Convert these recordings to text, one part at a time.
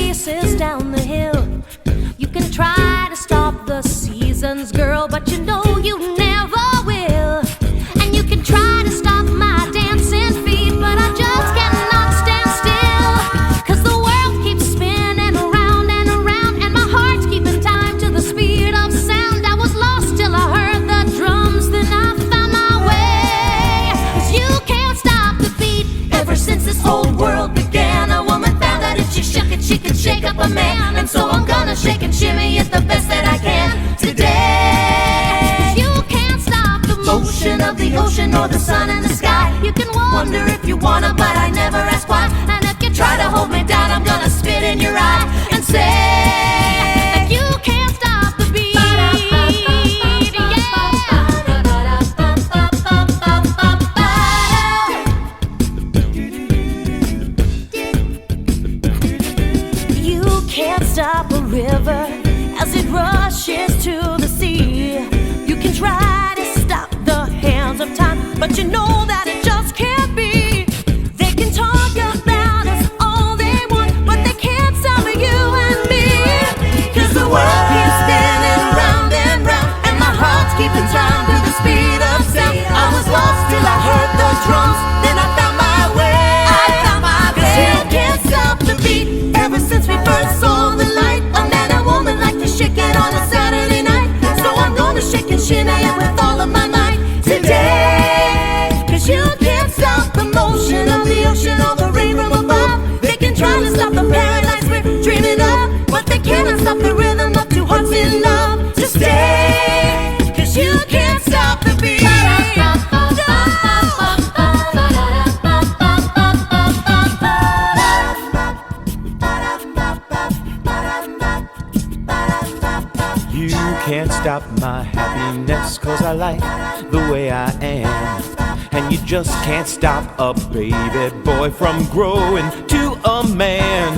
races down the hill. You can try to stop the seasons, girl, but you know you never will. And you can try to stop my dancing feet, but I just cannot stand still. 'Cause the world keeps spinning around and around, and my heart's keeping time to the speed of sound. I was lost till I heard the drums, then I found my way. 'Cause you can't stop the beat. Ever since this whole world began, a woman found that if she shook it, she could shake up a man. And so I'm gonna shake and shimmy it the best that I can today. 'Cause you can't stop the motion of the ocean or the sun in the sky. You can wonder if you wanna, but I never ask why. And if you try to hold me down, I'm gonna spit in your eye and say that you can't stop the beat. You can't stop a river as it rushes to the sea. You can try to stop the hands of time, but you know that it just can't be. They can talk about us all they want, but they can't stop you and me. 'Cause the world keeps spinning round and round, and my heart's keeping time to the speed of sound. I was lost till I heard the drums, then I found my way. 'Cause you can't stop the beat. Ever since we first saw the light, a man and woman like to shake it on a Saturday night. So I'm gonna shake and shimmy it with all of my might today. 'Cause you can't stop the motion of the ocean or the rain from above. They can try to stop the paradise we're dreaming of, but they cannot stop the rhythm of two hearts in love to stay. 'Cause you can't stop the beat. You can't stop my happiness, 'cause I like the way I am. And you just can't stop a baby boy from growing to a man.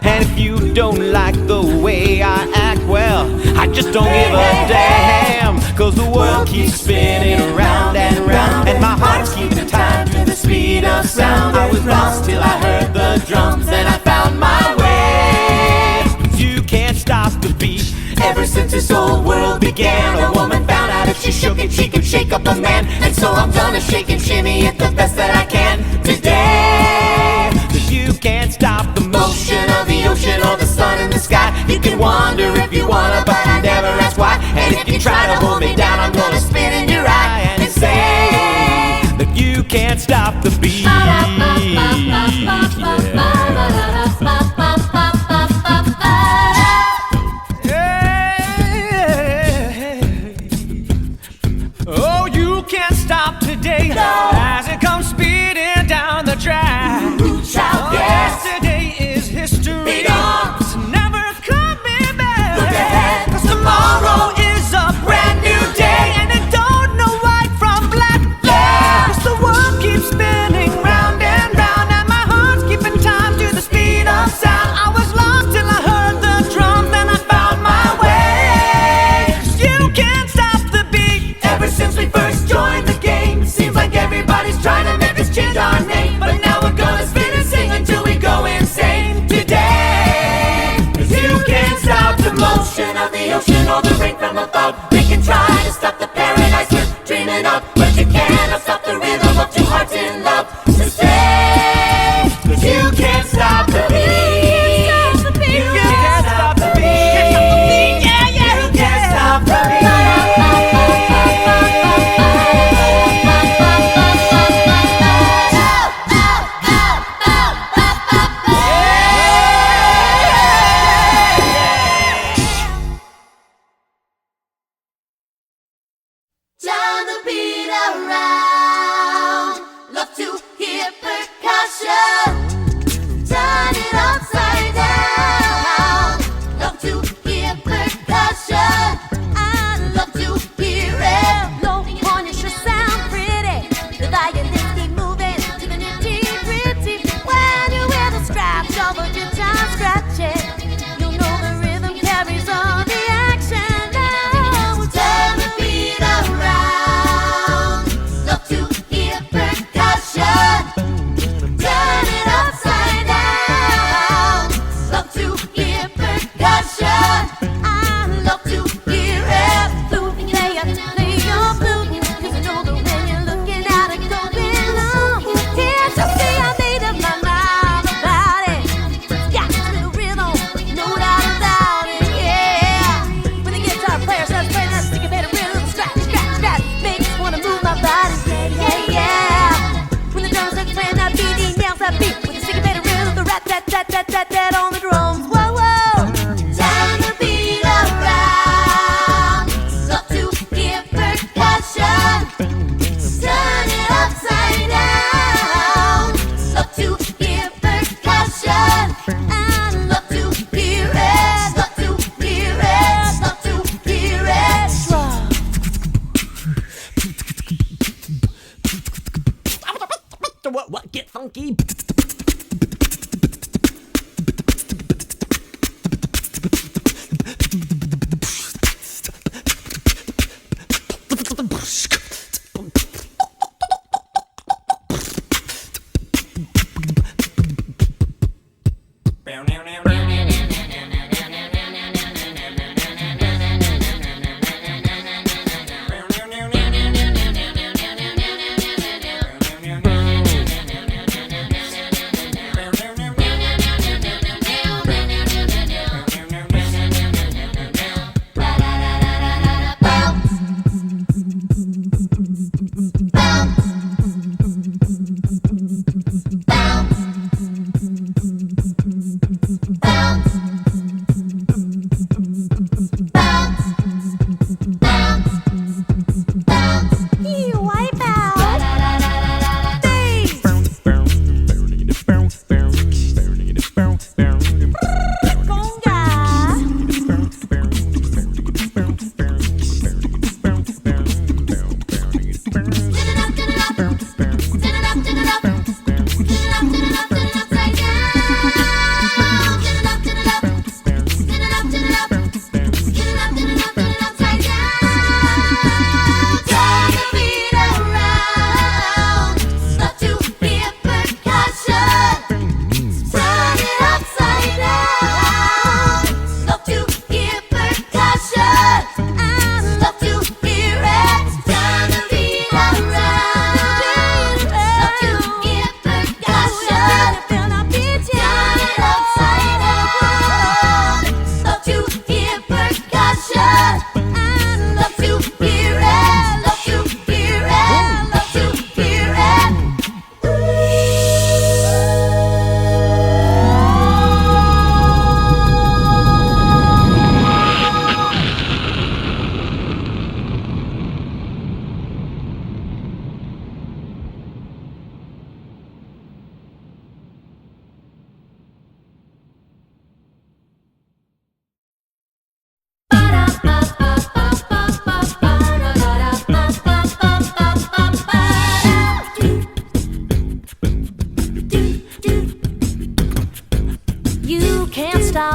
And if you don't like the way I act, well, I just don't give a damn. 'Cause the world keeps spinning around and around, and my heart's keeping time to the speed of sound. I was lost till I heard the drums, then I found my way. You can't stop the beat. Ever since this whole world began, a woman found out if she shook it, she could shake up a man. And so I'm gonna shake and shimmy it the best that I can today. 'Cause you can't stop the motion of the ocean or the sun in the sky. You can wonder if you wanna, but I never ask why. And if you try to hold me down, I'm gonna spit in your eye and say that you can't stop the beat. Oh, you can't stop today, no, as it comes speeding down the track. Yesterday is history, it's never coming back. 'Cause tomorrow is a brand new day, and I don't know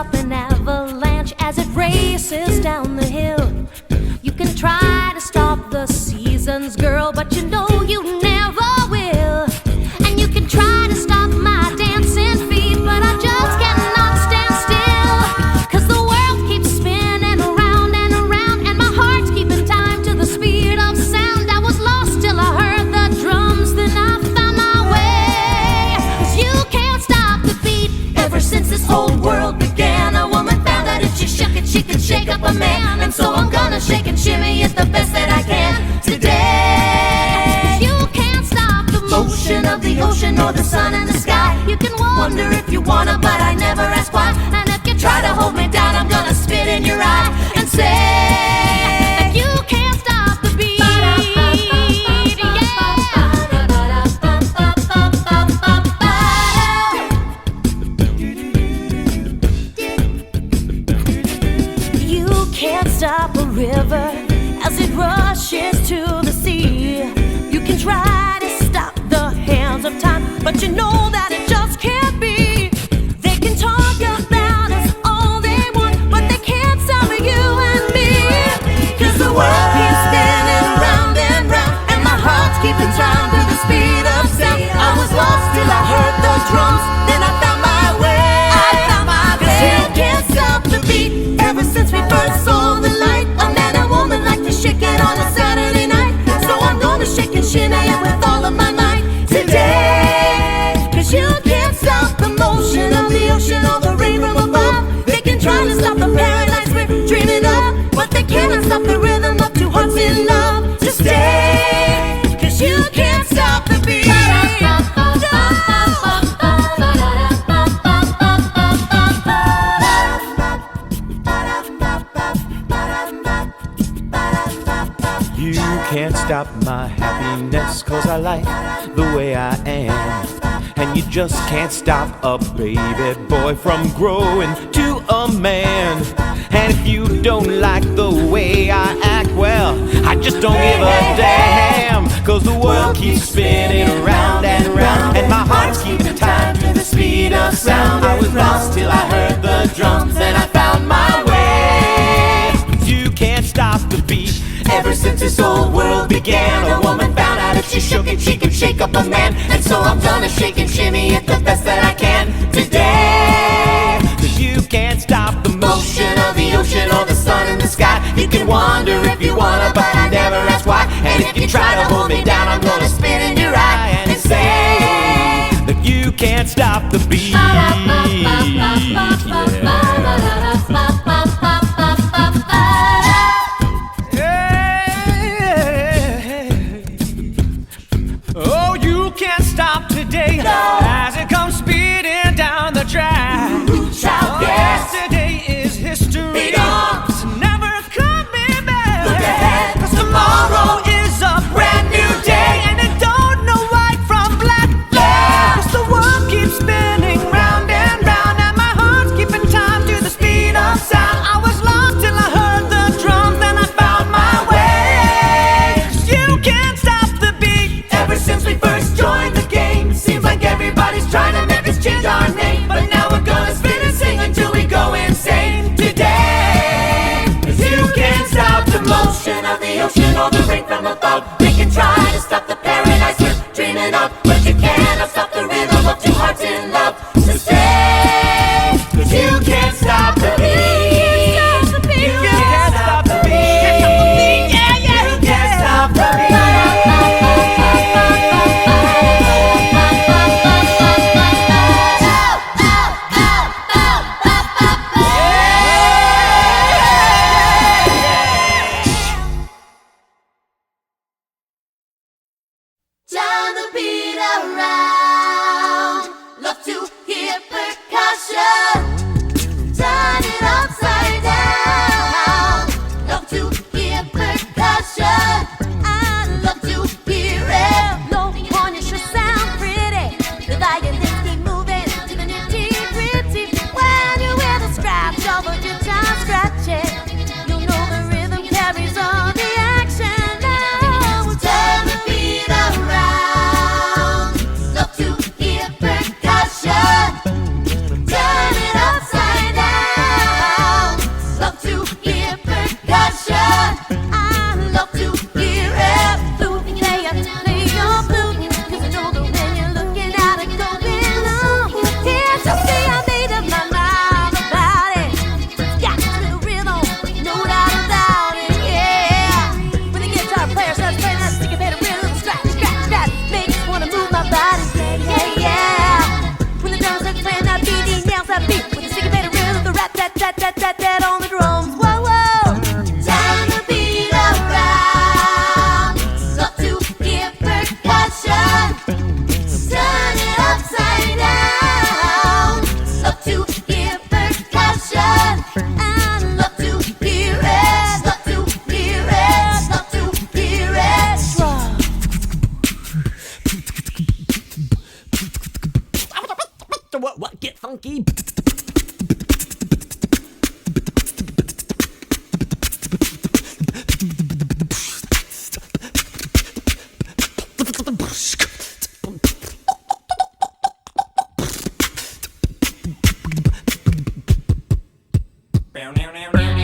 stop an avalanche as it races down the hill. You can try to stop the seasons, girl, but you know you never will. And you can try to stop my dancing feet, but I just cannot stand still. 'Cause the world keeps spinning around and around, and my heart's keeping time to the speed of sound. I was lost till I heard the drums, then I found my way. 'Cause you can't stop the beat. Ever since this whole world began, a woman found that if she shook it, she could shake up a man. And so I'm gonna shake and shimmy it the best that I can today. 'Cause you can't stop the motion of the ocean or the sun in the sky. You can wonder if you wanna, but I never ask why. And if you try to hold me down, I'm gonna spit in your eye and say that you can't stop the beat. You can't stop a river as it rushes to the sea. You can try to stop the hands of time, but you know that it just can't be. They can talk about us all they want, but they can't stop you and me. 'Cause the world keeps spinning round and round, and my heart's keeping time to the speed of sound. I was lost till I heard the drums, then I found my way. I found my way. 'Cause you can't stop the beat. Ever since we first saw the light, a man and woman like to shake it on a Saturday night. So I'm gonna shake and shimmy it with all of my might today. 'Cause you can't stop the motion of the ocean or the rain from above. They can try to stop the paradise we're dreaming of, but they cannot stop the rhythm of two hearts in love to stay. 'Cause you can't stop the beat. You can't stop my happiness, 'cause I like the way I am. And you just can't stop a baby boy from growing to a man. And if you don't like the way I act, well, I just don't give a damn. 'Cause the world keeps spinning around and around, and my heart's keeping time to the speed of sound. I was lost till I heard the drums, and I found my way. You can't stop the beat. Ever since this whole world began, a woman found out if she shook it, she could shake up a man. And so I'm gonna shake and shimmy it the best that I can today. 'Cause you can't stop the motion of the ocean or the sun in the sky. You can wonder if you wanna, but I never ask why. And if you try to hold me down, I'm gonna spit in your eye and say that you can't stop the beat. Oh, you can't stop today as it comes speeding down the track. Yesterday is history. It's never coming back. Look ahead, 'cause tomorrow is a brand new day, and it don't know white from black. 'Cause the world keeps spinning round and round, and my heart's keeping time to the speed of sound. I was lost till I heard the drums, then I found my way. 'Cause you can't stop the beat. Ever since we first joined the game, seems like everybody's trying to make us change our name. But now we're gonna spin and sing until we go insane today. 'Cause you can't stop the motion of the ocean or the rain from above. They can try to stop the paradise we're dreaming of, but you cannot stop the rhythm of two hearts in love to stay. 'Cause you can't stop the Bow now now now.